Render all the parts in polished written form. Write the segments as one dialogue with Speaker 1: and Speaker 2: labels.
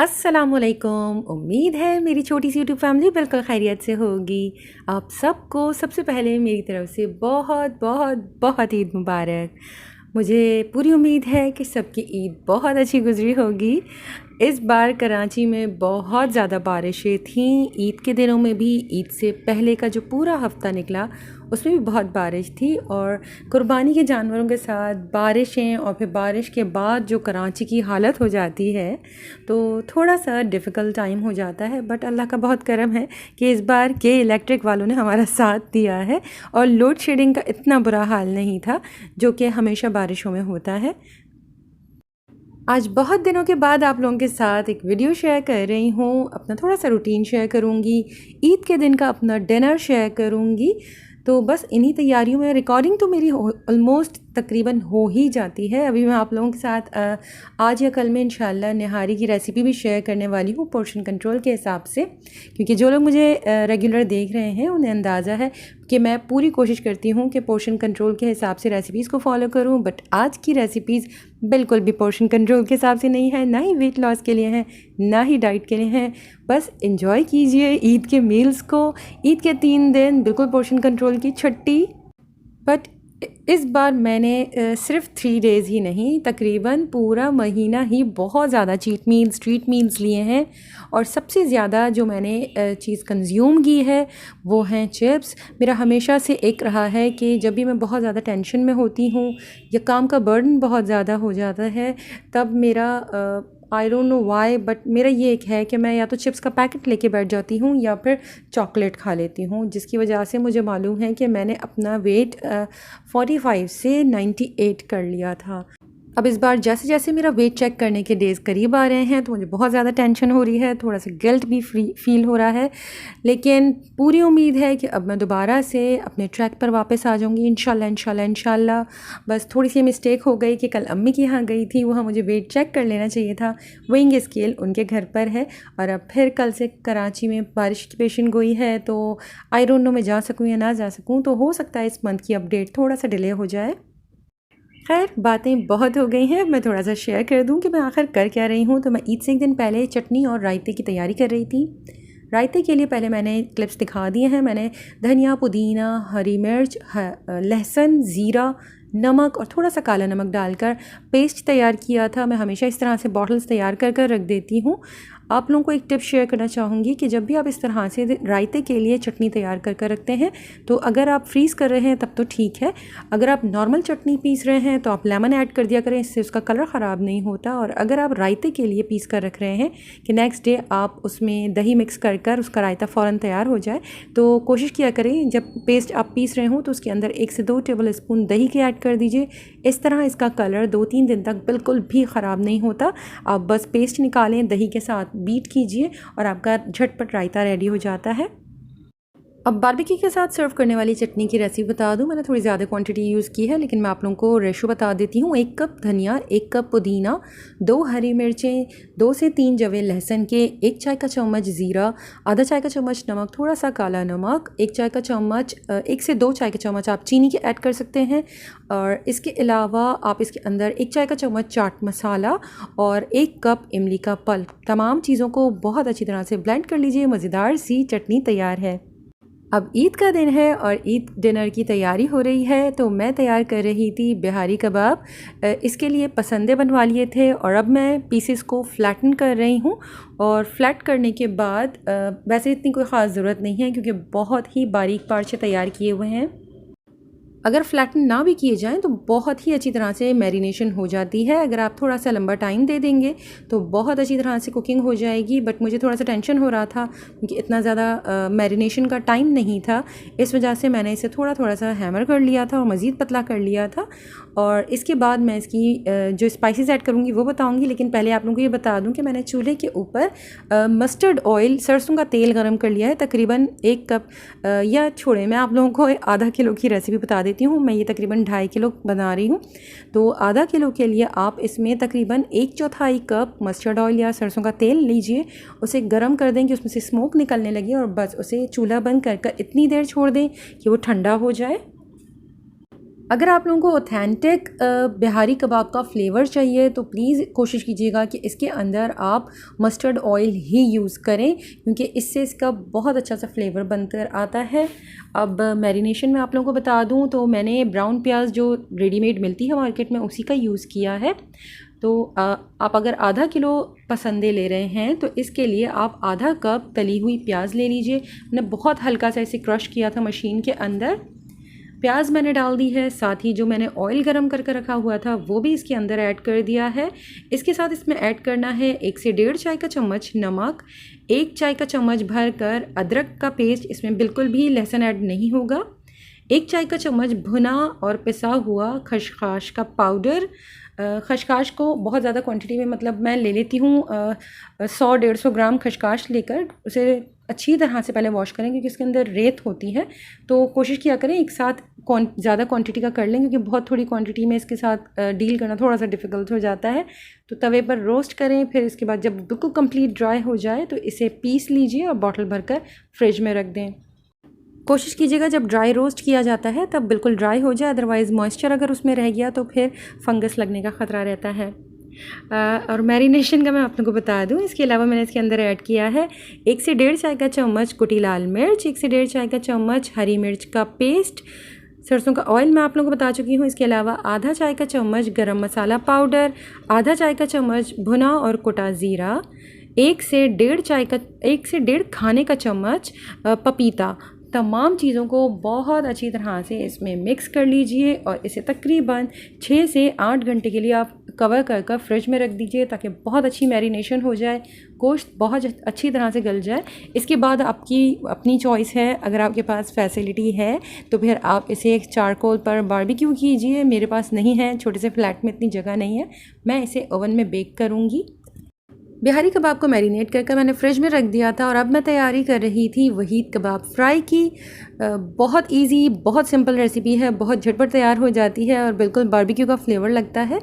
Speaker 1: अस्सलामुअलैकुम। उम्मीद है मेरी छोटी सी यूट्यूब फैमिली बिल्कुल खैरियत से होगी। आप सबको सबसे पहले मेरी तरफ से बहुत बहुत बहुत ईद मुबारक। मुझे पूरी उम्मीद है कि सबकी ईद बहुत अच्छी गुजरी होगी। इस बार कराची में बहुत ज़्यादा बारिशें थीं। ईद के दिनों में भी, ईद से पहले का जो पूरा हफ़्ता निकला उसमें भी बहुत बारिश थी। और कुर्बानी के जानवरों के साथ बारिशें और फिर बारिश के बाद जो कराची की हालत हो जाती है तो थोड़ा सा डिफ़िकल्ट टाइम हो जाता है। बट अल्लाह का बहुत करम है कि इस बार के इलेक्ट्रिक वालों ने हमारा साथ दिया है और लोड शेडिंग का इतना बुरा हाल नहीं था जो कि हमेशा बारिशों में होता है। आज बहुत दिनों के बाद आप लोगों के साथ एक वीडियो शेयर कर रही हूँ। अपना थोड़ा सा रूटीन शेयर करूँगी, ईद के दिन का अपना डिनर शेयर करूँगी। तो बस इन्हीं तैयारियों में रिकॉर्डिंग तो मेरी ऑलमोस्ट तकरीबन हो ही जाती है। अभी मैं आप लोगों के साथ आज या कल में इंशाल्लाह निहारी की रेसिपी भी शेयर करने वाली हूँ पोर्शन कंट्रोल के हिसाब से, क्योंकि जो लोग मुझे रेगुलर देख रहे हैं उन्हें अंदाज़ा है कि मैं पूरी कोशिश करती हूँ कि पोर्शन कंट्रोल के हिसाब से रेसिपीज़ को फॉलो करूँ। बट आज की रेसिपीज़ बिल्कुल भी पोर्शन कंट्रोल के हिसाब से नहीं है, ना ही वेट लॉस के लिए हैं, ना ही डाइट के लिए हैं। बस एंजॉय कीजिए ईद के मील्स को। ईद के 3 दिन बिल्कुल पोर्शन कंट्रोल की छुट्टी। बट इस बार मैंने सिर्फ 3 डेज़ ही नहीं, तकरीबन पूरा महीना ही बहुत ज़्यादा स्ट्रीट मील्स लिए हैं। और सबसे ज़्यादा जो मैंने चीज़ कंज्यूम की है वो हैं चिप्स। मेरा हमेशा से एक रहा है कि जब भी मैं बहुत ज़्यादा टेंशन में होती हूँ या काम का बर्डन बहुत ज़्यादा हो जाता है, तब मेरा I don't know why but मेरा ये एक है कि मैं या तो चिप्स का पैकेट लेके बैठ जाती हूँ या फिर चॉकलेट खा लेती हूँ, जिसकी वजह से मुझे मालूम है कि मैंने अपना वेट 45 से 98 कर लिया था। अब इस बार जैसे जैसे मेरा वेट चेक करने के डेज़ करीब आ रहे हैं तो मुझे बहुत ज़्यादा टेंशन हो रही है, थोड़ा सा गिल्ट भी फील हो रहा है। लेकिन पूरी उम्मीद है कि अब मैं दोबारा से अपने ट्रैक पर वापस आ जाऊंगी इंशाल्लाह इंशाल्लाह इंशाल्लाह। बस थोड़ी सी मिस्टेक हो गई कि कल अम्मी के यहाँ गई थी, वहाँ मुझे वेट चेक कर लेना चाहिए था। वेइंग स्केल उनके घर पर है और अब फिर कल से कराची में बारिश की पेशन गोई है, तो आई डोंट नो मैं जा सकूँ या ना जा सकूँ। तो हो सकता है इस मंथ की अपडेट थोड़ा सा डिले हो जाए। खैर, बातें बहुत हो गई हैं, मैं थोड़ा सा शेयर कर दूं कि मैं आखिर कर क्या रही हूं। तो मैं ईद से एक दिन पहले चटनी और रायते की तैयारी कर रही थी। रायते के लिए पहले मैंने क्लिप्स दिखा दिए हैं। मैंने धनिया, पुदीना, हरी मिर्च, लहसुन, ज़ीरा, नमक और थोड़ा सा काला नमक डालकर पेस्ट तैयार किया था। मैं हमेशा इस तरह से बॉटल्स तैयार कर कर रख देती हूँ। आप लोगों को एक टिप शेयर करना चाहूँगी कि जब भी आप इस तरह से रायते के लिए चटनी तैयार कर कर रखते हैं तो अगर आप फ्रीज़ कर रहे हैं तब तो ठीक है, अगर आप नॉर्मल चटनी पीस रहे हैं तो आप लेमन ऐड कर दिया करें, इससे उसका कलर ख़राब नहीं होता। और अगर आप रायते के लिए पीस कर रख रहे हैं कि नेक्स्ट डे आप उसमें दही मिक्स कर कर उसका रायता फ़ौरन तैयार हो जाए, तो कोशिश किया करें जब पेस्ट आप पीस रहे हों तो उसके अंदर 1 से 2 टेबल स्पून दही के ऐड कर दीजिए। इस तरह इसका कलर 2-3 दिन तक बिल्कुल भी ख़राब नहीं होता। आप बस पेस्ट निकालें, दही के साथ बीट कीजिए और आपका झटपट रायता रेडी हो जाता है। अब बारबेक्यू के साथ सर्व करने वाली चटनी की रेसिपी बता दूं। मैंने थोड़ी ज़्यादा क्वांटिटी यूज़ की है, लेकिन मैं आप लोगों को रेशो बता देती हूँ। 1 कप धनिया, 1 कप पुदीना, 2 हरी मिर्चें, 2 से 3 जवे लहसुन के, 1 चाय का चम्मच ज़ीरा, आधा चाय का चम्मच नमक, थोड़ा सा काला नमक, 1 चाय का चम्मच 1 से 2 चाय के चम्मच आप चीनी के ऐड कर सकते हैं। और इसके अलावा आप इसके अंदर 1 चाय का चम्मच चाट मसाला और 1 कप इमली का पल्प, तमाम चीज़ों को बहुत अच्छी तरह से ब्लेंड कर लीजिए। मज़ेदार सी चटनी तैयार है। अब ईद का दिन है और ईद डिनर की तैयारी हो रही है, तो मैं तैयार कर रही थी बिहारी कबाब। इसके लिए पसंदे बनवा लिए थे और अब मैं पीसेस को फ्लैटन कर रही हूँ। और फ्लैट करने के बाद वैसे इतनी कोई ख़ास ज़रूरत नहीं है क्योंकि बहुत ही बारीक पार्चे तैयार किए हुए हैं। अगर फ्लैटन ना भी किए जाएं तो बहुत ही अच्छी तरह से मैरिनेशन हो जाती है। अगर आप थोड़ा सा लंबा टाइम दे देंगे तो बहुत अच्छी तरह से कुकिंग हो जाएगी। बट मुझे थोड़ा सा टेंशन हो रहा था क्योंकि इतना ज़्यादा मैरिनेशन का टाइम नहीं था, इस वजह से मैंने इसे थोड़ा थोड़ा सा हैमर कर लिया था और मज़ीद पतला कर लिया था। और इसके बाद मैं इसकी जो स्पाइसेस ऐड करूँगी वो बताऊँगी, लेकिन पहले आप लोगों को ये बता दूँ कि मैंने चूल्हे के ऊपर मस्टर्ड ऑयल, सरसों का तेल गर्म कर लिया है। तकरीबन 1 कप या छोड़े, मैं आप लोगों को आधा किलो की रेसिपी बता देती हूँ। मैं ये तकरीबन 2.5 किलो बना रही हूँ, तो आधा किलो के लिए आप इसमें तकरीबन 1/4 कप मस्टर्ड ऑयल या सरसों का तेल लीजिए। उसे गर्म कर दें कि उसमें से स्मोक निकलने लगे और बस उसे चूल्हा बंद कर कर इतनी देर छोड़ दें कि वो ठंडा हो जाए। अगर आप लोगों को ऑथेंटिक बिहारी कबाब का फ्लेवर चाहिए तो प्लीज़ कोशिश कीजिएगा कि इसके अंदर आप मस्टर्ड ऑयल ही यूज़ करें, क्योंकि इससे इसका बहुत अच्छा सा फ्लेवर बनकर आता है। अब मैरिनेशन में आप लोगों को बता दूं तो मैंने ब्राउन प्याज जो रेडीमेड मिलती है मार्केट में उसी का यूज़ किया है। तो आप अगर आधा किलो पसंदे ले रहे हैं तो इसके लिए आप आधा कप तली हुई प्याज ले लीजिए। मैंने बहुत हल्का सा इसे क्रश किया था मशीन के अंदर। प्याज मैंने डाल दी है, साथ ही जो मैंने ऑयल गरम करके रखा हुआ था वो भी इसके अंदर ऐड कर दिया है। इसके साथ इसमें ऐड करना है 1 से 1.5 चाय का चम्मच नमक, 1 चाय का चम्मच भर कर अदरक का पेस्ट, इसमें बिल्कुल भी लहसुन ऐड नहीं होगा, 1 चाय का चम्मच भुना और पिसा हुआ खसखस का पाउडर। खसखस को बहुत ज़्यादा क्वांटिटी में, मतलब मैं ले लेती हूँ 100-150 ग्राम खसखस लेकर उसे अच्छी तरह से पहले वॉश करें, क्योंकि इसके अंदर रेत होती है। तो कोशिश किया करें एक साथ ज़्यादा क्वांटिटी का कर लें, क्योंकि बहुत थोड़ी क्वांटिटी में इसके साथ डील करना थोड़ा सा डिफ़िकल्ट हो जाता है। तो तवे पर रोस्ट करें, फिर इसके बाद जब बिल्कुल कंप्लीट ड्राई हो जाए तो इसे पीस लीजिए और बॉटल भरकर फ्रिज में रख दें। कोशिश कीजिएगा जब ड्राई रोस्ट किया जाता है तब बिल्कुल ड्राई हो जाए, अदरवाइज़ मॉइस्चर अगर उसमें रह गया तो फिर फंगस लगने का ख़तरा रहता है। और मैरिनेशन का मैं आप लोगों को बता दूं, इसके अलावा मैंने इसके अंदर ऐड किया है 1 से 1.5 चाय का चम्मच कुटी लाल मिर्च, 1 से 1.5 चाय का चम्मच हरी मिर्च का पेस्ट, सरसों का ऑयल मैं आप लोगों को बता चुकी हूँ। इसके अलावा आधा चाय का चम्मच गरम मसाला पाउडर, आधा चाय का चम्मच भुना और कुटा ज़ीरा, 1 से 1.5 खाने का चम्मच पपीता। तमाम चीज़ों को बहुत अच्छी तरह से इसमें मिक्स कर लीजिए और इसे तकरीबन 6 से 8 घंटे के लिए आप कवर कर फ्रिज में रख दीजिए, ताकि बहुत अच्छी मैरिनेशन हो जाए, गोश्त बहुत अच्छी तरह से गल जाए। इसके बाद आपकी अपनी चॉइस है, अगर आपके पास फैसिलिटी है तो फिर आप इसे एक चारकोल पर बारबेक्यू कीजिए। मेरे पास नहीं है, छोटे से फ्लैट में इतनी जगह नहीं है, मैं इसे ओवन में बेक करूँगी। बिहारी कबाब को मैरिनेट करके मैंने फ्रिज में रख दिया था और अब मैं तैयारी कर रही थी वहीद कबाब फ्राई की। बहुत इजी, बहुत सिंपल रेसिपी है, बहुत झटपट तैयार हो जाती है और बिल्कुल बारबेक्यू का फ्लेवर लगता है।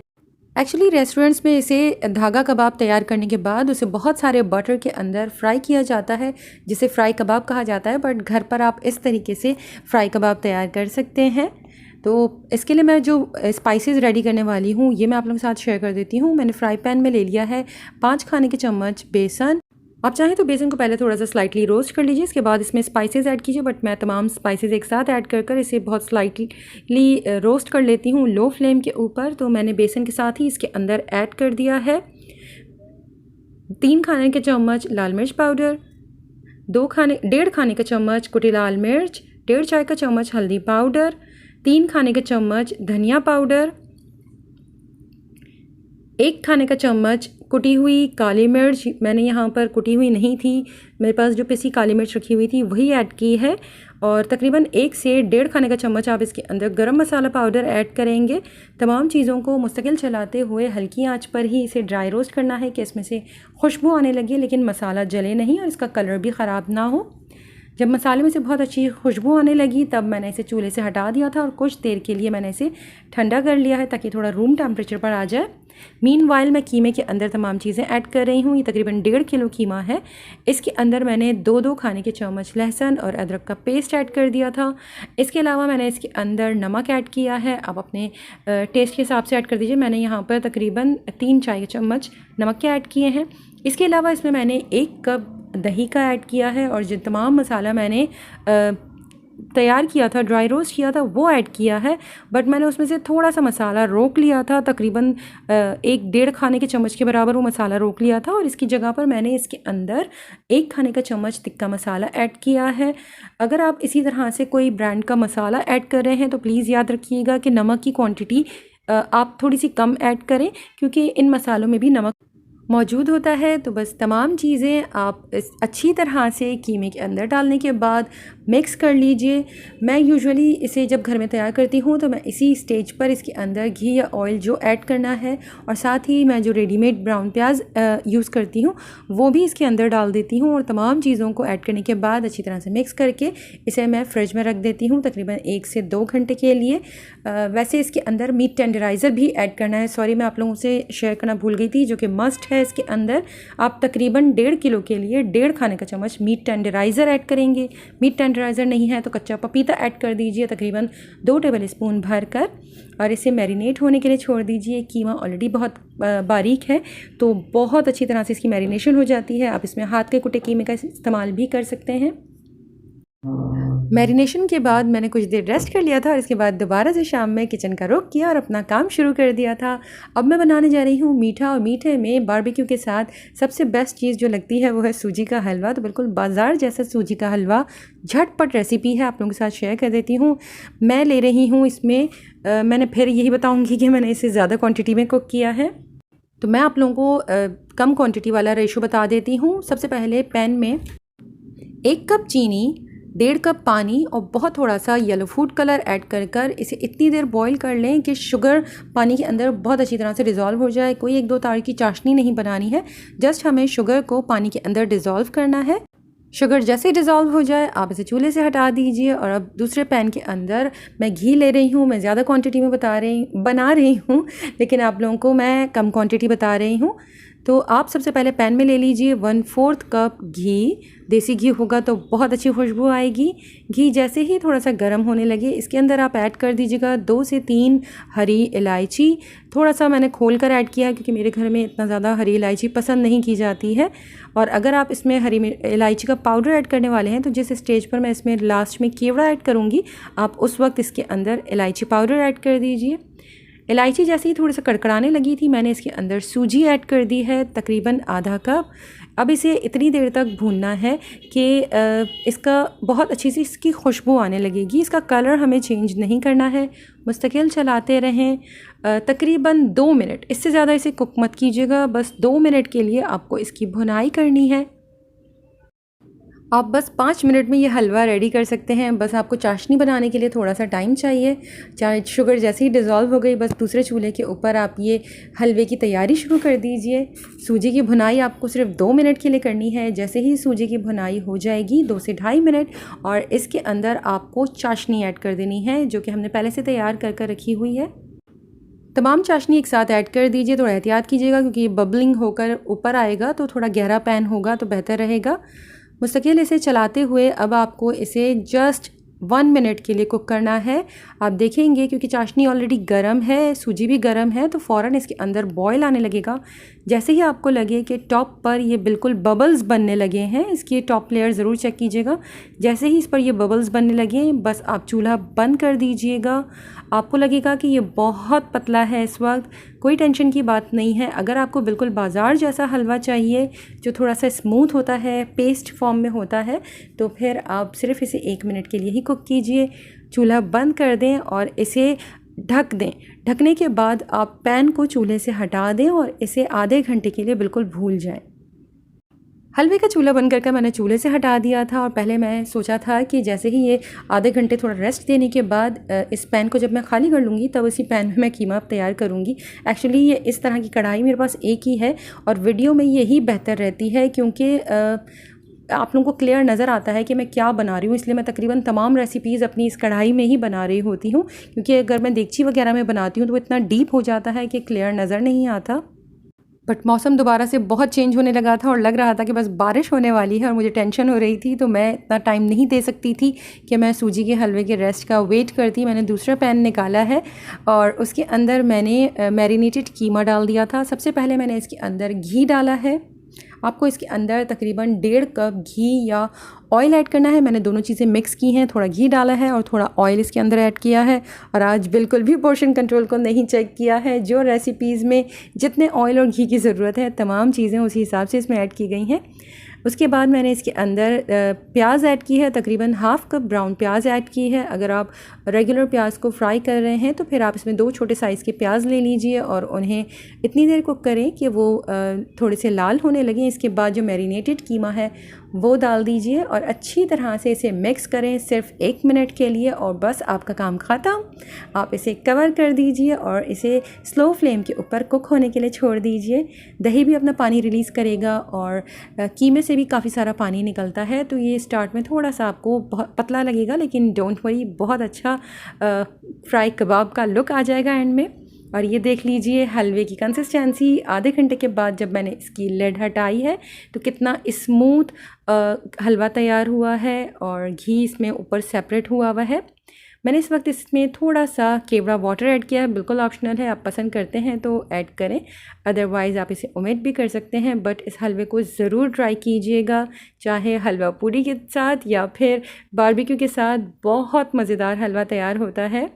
Speaker 1: एक्चुअली रेस्टोरेंट्स में इसे धागा कबाब तैयार करने के बाद उसे बहुत सारे बटर के अंदर फ्राई किया जाता है, जिसे फ्राई कबाब कहा जाता है, बट घर पर आप इस तरीके से फ्राई कबाब तैयार कर सकते हैं। तो इसके लिए मैं जो स्पाइसेस रेडी करने वाली हूँ ये मैं आप लोगों के साथ शेयर कर देती हूँ। मैंने फ्राई पैन में ले लिया है 5 खाने के चम्मच बेसन। आप चाहें तो बेसन को पहले थोड़ा सा स्लाइटली रोस्ट कर लीजिए, इसके बाद इसमें स्पाइसेस ऐड कीजिए, बट मैं तमाम स्पाइसेस एक साथ ऐड कर इसे बहुत स्लाइटली रोस्ट कर लेती हूँ लो फ्लेम के ऊपर। तो मैंने बेसन के साथ ही इसके अंदर ऐड कर दिया है 3 खाने के चम्मच लाल मिर्च पाउडर, 1.5 खाने का चम्मच कुटी लाल मिर्च, 1.5 चाय का चम्मच हल्दी पाउडर, 3 खाने के चम्मच धनिया पाउडर, 1 खाने का चम्मच कुटी हुई काली मिर्च। मैंने यहाँ पर कुटी हुई नहीं थी, मेरे पास जो पिसी काली मिर्च रखी हुई थी वही ऐड की है। और तकरीबन 1 से 1.5 खाने का चम्मच आप इसके अंदर गरम मसाला पाउडर ऐड करेंगे। तमाम चीज़ों को मुस्तकिल चलाते हुए हल्की आंच पर ही इसे ड्राई रोस्ट करना है कि इसमें से खुशबू आने लगे, लेकिन मसाला जले नहीं और इसका कलर भी ख़राब ना हो। जब मसाले में से बहुत अच्छी खुशबू आने लगी तब मैंने इसे चूल्हे से हटा दिया था और कुछ देर के लिए मैंने इसे ठंडा कर लिया है ताकि थोड़ा रूम टेम्परेचर पर आ जाए। मीनवाइल मैं कीमे के अंदर तमाम चीज़ें ऐड कर रही हूँ। ये तकरीबन 1.5 किलो कीमा है। इसके अंदर मैंने 2 खाने के चम्मच लहसुन और अदरक का पेस्ट ऐड कर दिया था। इसके अलावा मैंने इसके अंदर नमक ऐड किया है, आप अपने टेस्ट के हिसाब से ऐड कर दीजिए। मैंने यहाँ पर तकरीबन 3 चाय के चम्मच नमक के ऐड किए हैं। इसके अलावा इसमें मैंने 1 कप दही का ऐड किया है और जो तमाम मसाला मैंने तैयार किया था, ड्राई रोस्ट किया था, वो ऐड किया है। बट मैंने उसमें से थोड़ा सा मसाला रोक लिया था, तकरीबन 1-1.5 खाने के चम्मच के बराबर वो मसाला रोक लिया था और इसकी जगह पर मैंने इसके अंदर 1 खाने का चम्मच तिक्का मसाला ऐड किया है। अगर आप इसी तरह से कोई ब्रांड का मसाला ऐड कर रहे हैं तो प्लीज़ याद रखिएगा कि नमक की क्वांटिटी आप थोड़ी सी कम ऐड करें, क्योंकि इन मसालों में भी नमक मौजूद होता है। तो बस तमाम चीज़ें आप इस अच्छी तरह से कीमे के अंदर डालने के बाद मिक्स कर लीजिए। मैं यूजुअली इसे जब घर में तैयार करती हूँ तो मैं इसी स्टेज पर इसके अंदर घी या ऑयल जो ऐड करना है और साथ ही मैं जो रेडीमेड ब्राउन प्याज यूज़ करती हूँ वो भी इसके अंदर डाल देती हूँ और तमाम चीज़ों को ऐड करने के बाद अच्छी तरह से मिक्स करके इसे मैं फ्रिज में रख देती हूँ तकरीबन 1 से 2 घंटे के लिए। वैसे इसके अंदर मीट टेंडराइज़र भी ऐड करना है, सॉरी मैं आप लोगों से शेयर करना भूल गई थी, जो कि मस्ट है है इसके अंदर आप तकरीबन 1.5 किलो के लिए 1.5 खाने का चम्मच मीट टेंडराइज़र ऐड करेंगे। मीट टेंडराइज़र नहीं है तो कच्चा पपीता ऐड कर दीजिए तकरीबन 2 टेबल स्पून भर कर, और इसे मैरिनेट होने के लिए छोड़ दीजिए। कीमा ऑलरेडी बहुत बारीक है तो बहुत अच्छी तरह से इसकी मैरिनेशन हो जाती है। आप इसमें हाथ के कुटे कीमे का इस्तेमाल भी कर सकते हैं। मैरिनेशन के बाद मैंने कुछ देर रेस्ट कर लिया था और इसके बाद दोबारा से शाम में किचन का रुख किया और अपना काम शुरू कर दिया था। अब मैं बनाने जा रही हूँ मीठा, और मीठे में बारबेक्यू के साथ सबसे बेस्ट चीज़ जो लगती है वो है सूजी का हलवा। तो बिल्कुल बाज़ार जैसा सूजी का हलवा, झटपट रेसिपी है, आप लोगों के साथ शेयर कर देती हूँ। मैं ले रही हूँ इसमें मैंने फिर यही बताऊँगी कि मैंने इसे ज़्यादा क्वान्टिटी में कुक किया है, तो मैं आप लोगों को कम क्वान्टिटी वाला रेशो बता देती हूँ। सबसे पहले पैन में 1 कप चीनी, 1.5 कप पानी और बहुत थोड़ा सा येलो फूड कलर ऐड कर इसे इतनी देर बॉईल कर लें कि शुगर पानी के अंदर बहुत अच्छी तरह से डिज़ोल्व हो जाए। कोई 1-2 तार की चाशनी नहीं बनानी है, जस्ट हमें शुगर को पानी के अंदर डिज़ोल्व करना है। शुगर जैसे ही डिज़ोल्व हो जाए आप इसे चूल्हे से हटा दीजिए। और अब दूसरे पैन के अंदर मैं घी ले रही हूँ। मैं ज़्यादा क्वांटिटी में बना रही हूँ, लेकिन आप लोगों को मैं कम क्वांटिटी बता रही हूँ। तो आप सबसे पहले पैन में ले लीजिए 1/4 कप घी। देसी घी होगा तो बहुत अच्छी खुशबू आएगी। घी जैसे ही थोड़ा सा गर्म होने लगे इसके अंदर आप ऐड कर दीजिएगा 2 से 3 हरी इलायची। थोड़ा सा मैंने खोल कर ऐड किया क्योंकि मेरे घर में इतना ज़्यादा हरी इलायची पसंद नहीं की जाती है। और अगर आप इसमें हरी इलायची का पाउडर ऐड करने वाले हैं तो जिस स्टेज पर मैं इसमें लास्ट में केवड़ा ऐड करूँगी आप उस वक्त इसके अंदर इलायची पाउडर ऐड कर दीजिए। इलायची जैसे ही थोड़ी सा कड़कड़ाने लगी थी मैंने इसके अंदर सूजी ऐड कर दी है तकरीबन आधा कप। अब इसे इतनी देर तक भूनना है कि इसका बहुत अच्छी सी इसकी खुशबू आने लगेगी। इसका कलर हमें चेंज नहीं करना है, मुस्तकिल चलाते रहें तकरीबन 2 मिनट, इससे ज़्यादा इसे कुक मत कीजिएगा। बस 2 मिनट के लिए आपको इसकी भुनाई करनी है। आप बस 5 मिनट में ये हलवा रेडी कर सकते हैं। बस आपको चाशनी बनाने के लिए थोड़ा सा टाइम चाहिए। चाहे शुगर जैसे ही डिज़ोल्व हो गई बस दूसरे चूल्हे के ऊपर आप ये हलवे की तैयारी शुरू कर दीजिए। सूजी की भुनाई आपको सिर्फ 2 मिनट के लिए करनी है। जैसे ही सूजी की भुनाई हो जाएगी 2 से ढाई मिनट, और इसके अंदर आपको चाशनी ऐड कर देनी है जो कि हमने पहले से तैयार कर रखी हुई है। तमाम चाशनी एक साथ ऐड कर दीजिए। थोड़ा एहतियात कीजिएगा क्योंकि ये बबलिंग होकर ऊपर आएगा तो थोड़ा गहरा पैन होगा तो बेहतर रहेगा। मुस्तकिल इसे चलाते हुए अब आपको इसे जस्ट 1 मिनट के लिए कुक करना है। आप देखेंगे क्योंकि चाशनी ऑलरेडी गर्म है, सूजी भी गर्म है, तो फ़ौरन इसके अंदर बॉयल आने लगेगा। जैसे ही आपको लगे कि टॉप पर ये बिल्कुल बबल्स बनने लगे हैं, इसकी टॉप लेयर ज़रूर चेक कीजिएगा। जैसे ही इस पर ये बबल्स बनने लगे बस आप चूल्हा बंद कर दीजिएगा। आपको लगेगा कि ये बहुत पतला है इस वक्त, कोई टेंशन की बात नहीं है। अगर आपको बिल्कुल बाज़ार जैसा हलवा चाहिए जो थोड़ा सा स्मूथ होता है, पेस्ट फॉर्म में होता है, तो फिर आप सिर्फ इसे 1 मिनट के लिए ही कुक कीजिए। चूल्हा बंद कर दें और इसे ढक दें। ढकने के बाद आप पैन को चूल्हे से हटा दें और इसे आधे घंटे के लिए बिल्कुल भूल जाएं। हलवे का चूल्हा बंद करके मैंने चूल्हे से हटा दिया था और पहले मैं सोचा था कि जैसे ही ये आधे घंटे थोड़ा रेस्ट देने के बाद इस पैन को जब मैं खाली कर लूँगी तब इसी पैन में मैं कीमा तैयार करूँगी। एक्चुअली ये इस तरह की कढ़ाई मेरे पास एक ही है और वीडियो में यही बेहतर रहती है क्योंकि आप लोगों को क्लियर नज़र आता है कि मैं क्या बना रही हूँ। इसलिए मैं तकरीबन तमाम रेसिपीज़ अपनी इस कढ़ाई में ही बना रही होती हूँ, क्योंकि अगर मैं देगची वगैरह में बनाती हूँ तो वो इतना डीप हो जाता है कि क्लियर नज़र नहीं आता। बट मौसम दोबारा से बहुत चेंज होने लगा था और लग रहा था कि बस बारिश होने वाली है और मुझे टेंशन हो रही थी, तो मैं इतना टाइम नहीं दे सकती थी कि मैं सूजी के हलवे के रेस्ट का वेट करती। मैंने दूसरा पैन निकाला है और उसके अंदर मैंने मैरिनेटेड कीमा डाल दिया था। सबसे पहले मैंने इसके अंदर घी डाला है। आपको इसके अंदर तकरीबन 1.5 कप घी या ऑयल ऐड करना है। मैंने दोनों चीज़ें मिक्स की हैं, थोड़ा घी डाला है और थोड़ा ऑयल इसके अंदर ऐड किया है। और आज बिल्कुल भी पोर्शन कंट्रोल को नहीं चेक किया है। जो रेसिपीज़ में जितने ऑयल और घी की ज़रूरत है तमाम चीज़ें उसी हिसाब से इसमें ऐड की गई हैं। उसके बाद मैंने इसके अंदर प्याज ऐड की है, तकरीबन हाफ़ कप ब्राउन प्याज ऐड की है। अगर आप रेगुलर प्याज को फ्राई कर रहे हैं तो फिर आप इसमें 2 छोटे साइज़ के प्याज ले लीजिए और उन्हें इतनी देर कुक करें कि वो थोड़े से लाल होने लगें। इसके बाद जो मैरिनेटेड कीमा है वो डाल दीजिए और अच्छी तरह से इसे मिक्स करें सिर्फ 1 मिनट के लिए और बस आपका काम ख़त्म। आप इसे कवर कर दीजिए और इसे स्लो फ्लेम के ऊपर कुक होने के लिए छोड़ दीजिए। दही भी अपना पानी रिलीज़ करेगा और कीमे से भी काफ़ी सारा पानी निकलता है, तो ये स्टार्ट में थोड़ा सा आपको बहुत पतला लगेगा, लेकिन डोंट वरी बहुत अच्छा फ्राई कबाब का लुक आ जाएगा एंड में। और ये देख लीजिए हलवे की कंसिस्टेंसी आधे घंटे के बाद जब मैंने इसकी लिड हटाई है तो कितना स्मूथ हलवा तैयार हुआ है और घी इसमें ऊपर सेपरेट हुआ हुआ है। मैंने इस वक्त इसमें थोड़ा सा केवड़ा वाटर ऐड किया है, बिल्कुल ऑप्शनल है, आप पसंद करते हैं तो ऐड करें, अदरवाइज़ आप इसे ओमिट भी कर सकते हैं। बट इस हलवे को ज़रूर ट्राई कीजिएगा, चाहे हलवा पूरी के साथ या फिर बारबेक्यू के साथ, बहुत मज़ेदार हलवा तैयार होता है।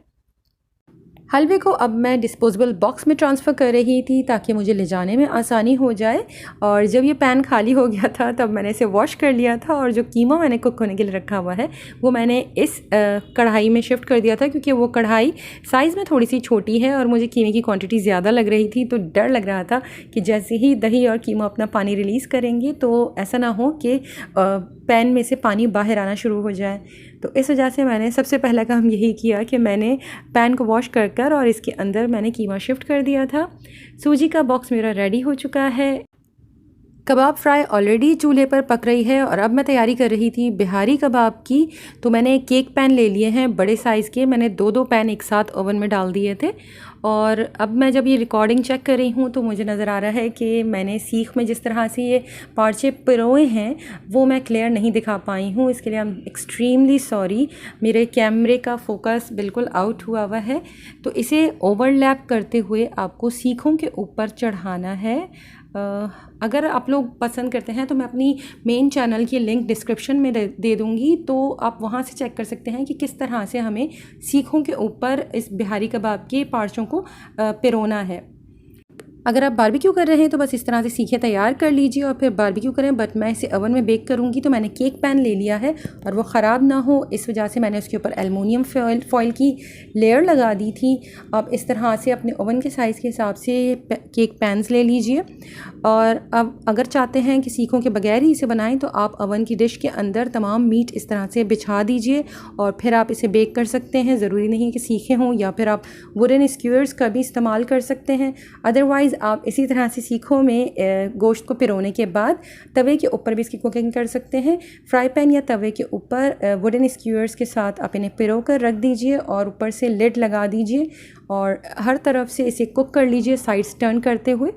Speaker 1: हलवे को अब मैं डिस्पोजेबल बॉक्स में ट्रांसफ़र कर रही थी ताकि मुझे ले जाने में आसानी हो जाए। और जब ये पैन खाली हो गया था तब मैंने इसे वॉश कर लिया था और जो कीमा मैंने कुक होने के लिए रखा हुआ है वो मैंने इस कढ़ाई में शिफ्ट कर दिया था, क्योंकि वो कढ़ाई साइज़ में थोड़ी सी छोटी है और मुझे कीमे की क्वांटिटी ज़्यादा लग रही थी, तो डर लग रहा था कि जैसे ही दही और कीमा अपना पानी रिलीज़ करेंगे तो ऐसा ना हो कि पैन में से पानी बाहर आना शुरू हो जाए। तो इस वजह से मैंने सबसे पहला काम यही किया कि मैंने पैन को वॉश कर और इसके अंदर मैंने कीमा शिफ्ट कर दिया था। सूजी का बॉक्स मेरा रेडी हो चुका है। कबाब फ्राई ऑलरेडी चूल्हे पर पक रही है और अब मैं तैयारी कर रही थी बिहारी कबाब की। तो मैंने केक पैन ले लिए हैं बड़े साइज़ के, मैंने दो पैन एक साथ ओवन में डाल दिए थे। और अब मैं जब ये रिकॉर्डिंग चेक कर रही हूँ तो मुझे नज़र आ रहा है कि मैंने सीख में जिस तरह से ये पार्चे पिरोए हैं वो मैं क्लियर नहीं दिखा पाई हूँ। इसके लिए आई एम एक्सट्रीमली सॉरी, मेरे कैमरे का फोकस बिल्कुल आउट हुआ हुआ है। तो इसे ओवरलैप करते हुए आपको सीखों के ऊपर चढ़ाना है। अगर आप लोग पसंद करते हैं तो मैं अपनी मेन चैनल की लिंक डिस्क्रिप्शन में दे दूँगी, तो आप वहाँ से चेक कर सकते हैं कि किस तरह से हमें सीखों के ऊपर इस बिहारी कबाब के पार्चों को पिरोना है। अगर आप बारबेक्यू कर रहे हैं तो बस इस तरह से सीखे तैयार कर लीजिए और फिर बारबेक्यू करें। बट मैं इसे ओवन में बेक करूँगी तो मैंने केक पैन ले लिया है और वो ख़राब ना हो इस वजह से मैंने उसके ऊपर एलुमिनियम फॉइल की लेयर लगा दी थी। आप इस तरह से अपने ओवन के साइज़ के हिसाब से केक पैन्स ले लीजिए। और अब अगर चाहते हैं कि सीखों के बगैर ही इसे बनाएं तो आप ओवन की डिश के अंदर तमाम मीट इस तरह से बिछा दीजिए और फिर आप इसे बेक कर सकते हैं। ज़रूरी नहीं कि सीखे हों, या फिर आप वुडन स्क्यूअर्स का भी इस्तेमाल कर सकते हैं। अदरवाइज़ आप इसी तरह से सीखों में गोश्त को पिरोने के बाद तवे के ऊपर भी इसकी कुकिंग कर सकते हैं। फ्राई पैन या तवे के ऊपर वुडन स्क्यूअर्स के साथ आप इन्हें पिरो कर रख दीजिए और ऊपर से लिड लगा दीजिए और हर तरफ से इसे कुक कर लीजिए साइड्स टर्न करते हुए।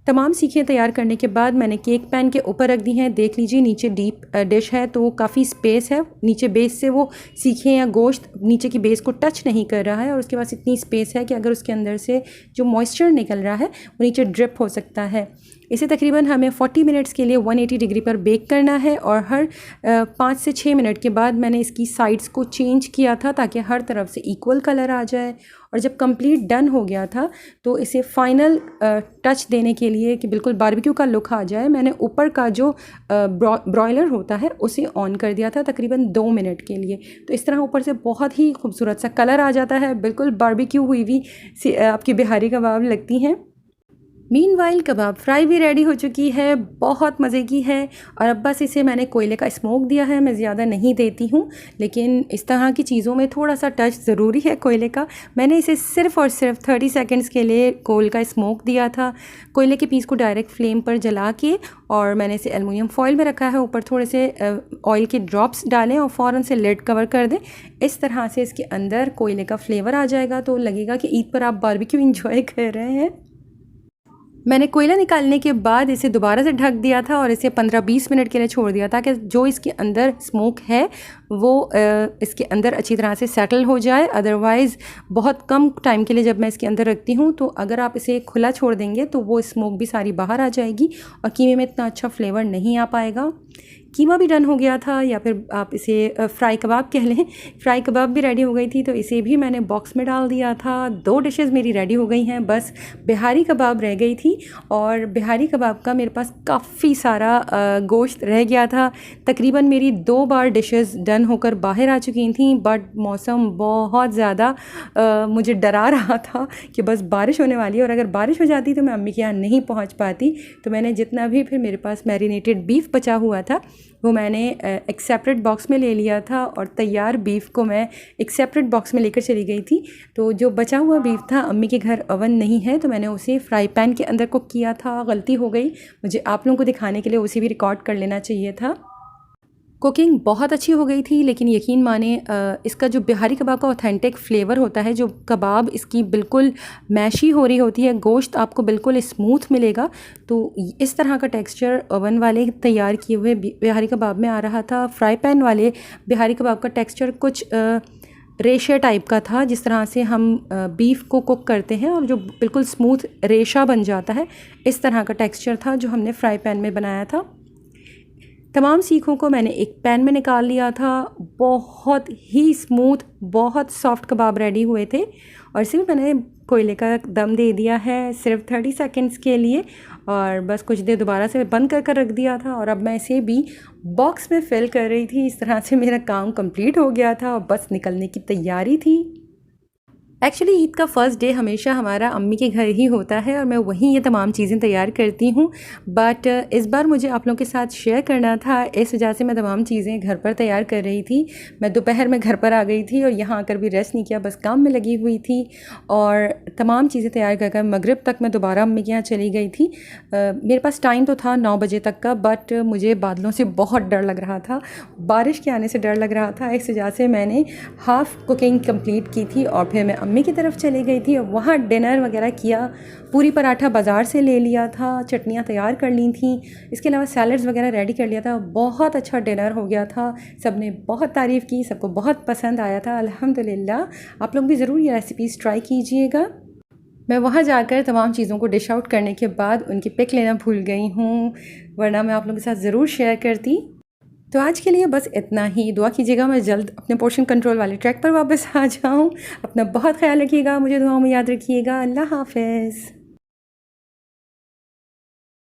Speaker 1: तमाम सीखें तैयार करने के बाद मैंने केक पैन के ऊपर रख दी हैं। देख लीजिए नीचे डीप डिश है तो काफ़ी स्पेस है, नीचे बेस से वो सीखें या गोश्त नीचे की बेस को टच नहीं कर रहा है और उसके पास इतनी स्पेस है कि अगर उसके अंदर से जो मॉइस्चर निकल रहा है वो नीचे ड्रिप हो सकता है। इसे तकरीबन हमें 40 मिनट्स के लिए 180 डिग्री पर बेक करना है और हर 5 से 6 मिनट के बाद मैंने इसकी साइड्स को चेंज किया था ताकि हर तरफ से इक्वल कलर आ जाए। और जब कंप्लीट डन हो गया था तो इसे फाइनल टच देने के लिए कि बिल्कुल बारबेक्यू का लुक आ जाए, मैंने ऊपर का जो ब्रॉयलर होता है उसे ऑन कर दिया था तकरीबन 2 मिनट के लिए। तो इस तरह ऊपर से बहुत ही खूबसूरत सा कलर आ जाता है, बिल्कुल बारबेक्यू हुई हुई आपकी बिहारी कबाब लगती हैं। मीनवाइल कबाब फ्राई भी रेडी हो चुकी है, बहुत मज़े की है। और अब बस इसे मैंने कोयले का स्मोक दिया है, मैं ज़्यादा नहीं देती हूँ, लेकिन इस तरह की चीज़ों में थोड़ा सा टच ज़रूरी है कोयले का। मैंने इसे सिर्फ़ और सिर्फ 30 सेकंड्स के लिए कोयल का स्मोक दिया था। कोयले के पीस को डायरेक्ट फ्लेम पर जला के और मैंने इसे एलुमिनियम फॉइल में रखा है, ऊपर थोड़े से ऑयल के ड्रॉप्स डालें और फ़ौरन से लिड कवर कर दें। इस तरह से इसके अंदर कोयले का फ्लेवर आ जाएगा तो लगेगा कि ईद पर आप बारबेक्यू इंजॉय कर रहे हैं। मैंने कोयला निकालने के बाद इसे दोबारा से ढक दिया था और इसे 15-20 मिनट के लिए छोड़ दिया था कि जो इसके अंदर स्मोक है वो इसके अंदर अच्छी तरह से सेटल हो जाए। अदरवाइज़ बहुत कम टाइम के लिए जब मैं इसके अंदर रखती हूँ तो अगर आप इसे खुला छोड़ देंगे तो वो स्मोक भी सारी बाहर आ जाएगी और कीमे में इतना अच्छा फ्लेवर नहीं आ पाएगा। कीमा भी डन हो गया था, या फिर आप इसे फ्राई कबाब कह लें, फ्राई कबाब भी रेडी हो गई थी तो इसे भी मैंने बॉक्स में डाल दिया था। 2 डिशेस मेरी रेडी हो गई हैं, बस बिहारी कबाब रह गई थी और बिहारी कबाब का मेरे पास काफ़ी सारा गोश्त रह गया था। तकरीबन मेरी 2 बार डिशेस डन होकर बाहर आ चुकी थी, बट मौसम बहुत ज़्यादा मुझे डरा रहा था कि बस बारिश होने वाली है और अगर बारिश हो जाती तो मैं अम्मी के यहाँ नहीं पहुँच पाती। तो मैंने जितना भी फिर मेरे पास मैरिनेटेड बीफ बचा हुआ था वो मैंने एक सेपरेट बॉक्स में ले लिया था और तैयार बीफ को मैं एक सेपरेट बॉक्स में लेकर चली गई थी। तो जो बचा हुआ बीफ था, अम्मी के घर ओवन नहीं है तो मैंने उसे फ्राई पैन के अंदर कुक किया था। गलती हो गई, मुझे आप लोगों को दिखाने के लिए उसे भी रिकॉर्ड कर लेना चाहिए था। कुकिंग बहुत अच्छी हो गई थी, लेकिन यकीन माने इसका जो बिहारी कबाब का ऑथेंटिक फ्लेवर होता है, जो कबाब इसकी बिल्कुल मैशी हो रही होती है, गोश्त आपको बिल्कुल स्मूथ मिलेगा। तो इस तरह का टेक्सचर ओवन वाले तैयार किए हुए बिहारी कबाब में आ रहा था। फ्राई पैन वाले बिहारी कबाब का टेक्सचर कुछ रेशा टाइप का था, जिस तरह से हम बीफ को कुक करते हैं और जो बिल्कुल स्मूथ रेशा बन जाता है, इस तरह का टेक्सचर था जो हमने फ्राई पैन में बनाया था। तमाम सीखों को मैंने एक पैन में निकाल लिया था। बहुत ही स्मूथ, बहुत सॉफ्ट कबाब रेडी हुए थे और इसे भी मैंने कोयले का दम दे दिया है सिर्फ 30 सेकंड्स के लिए, और बस कुछ देर दोबारा से बंद कर कर रख दिया था। और अब मैं इसे भी बॉक्स में फिल कर रही थी। इस तरह से मेरा काम कंप्लीट हो गया था और बस निकलने की तैयारी थी। एक्चुअली ईद का फ़र्स्ट डे हमेशा हमारा अम्मी के घर ही होता है और मैं वहीं ये तमाम चीज़ें तैयार करती हूँ, बट इस बार मुझे आप लोगों के साथ शेयर करना था। इस वजह से मैं तमाम चीज़ें घर पर तैयार कर रही थी। मैं दोपहर में घर पर आ गई थी और यहाँ आकर भी रेस्ट नहीं किया, बस काम में लगी हुई थी और तमाम चीज़ें तैयार कर कर मगरिब तक मैं दोबारा अम्मी के यहाँ चली गई थी। मेरे पास टाइम तो था 9 बजे तक का, बट मुझे बादलों से बहुत डर लग रहा था, बारिश के आने से डर लग रहा था। इस वजह से मैंने हाफ़ कुकिंग कंप्लीट की थी और फिर मैं अम्मी की तरफ चली गई थी और वहाँ डिनर वगैरह किया। पूरी पराठा बाज़ार से ले लिया था, चटनियाँ तैयार कर ली थी, इसके अलावा सैलड्स वगैरह रेडी कर लिया था। बहुत अच्छा डिनर हो गया था, सब ने बहुत तारीफ़ की, सबको बहुत पसंद आया था अल्हम्दुलिल्लाह। आप लोग भी ज़रूर ये रेसिपीज़ ट्राई कीजिएगा। मैं वहाँ जाकर तमाम चीज़ों को डिश आउट करने के बाद उनकी पिक लेना भूल गई हूँ, वरना मैं आप लोगों के साथ ज़रूर शेयर करती। तो आज के लिए बस इतना ही। दुआ कीजिएगा मैं जल्द अपने पोर्शन कंट्रोल वाले ट्रैक पर वापस आ जाऊँ। अपना बहुत ख्याल रखिएगा, मुझे दुआओं में याद रखिएगा। अल्लाह हाफ़िज़।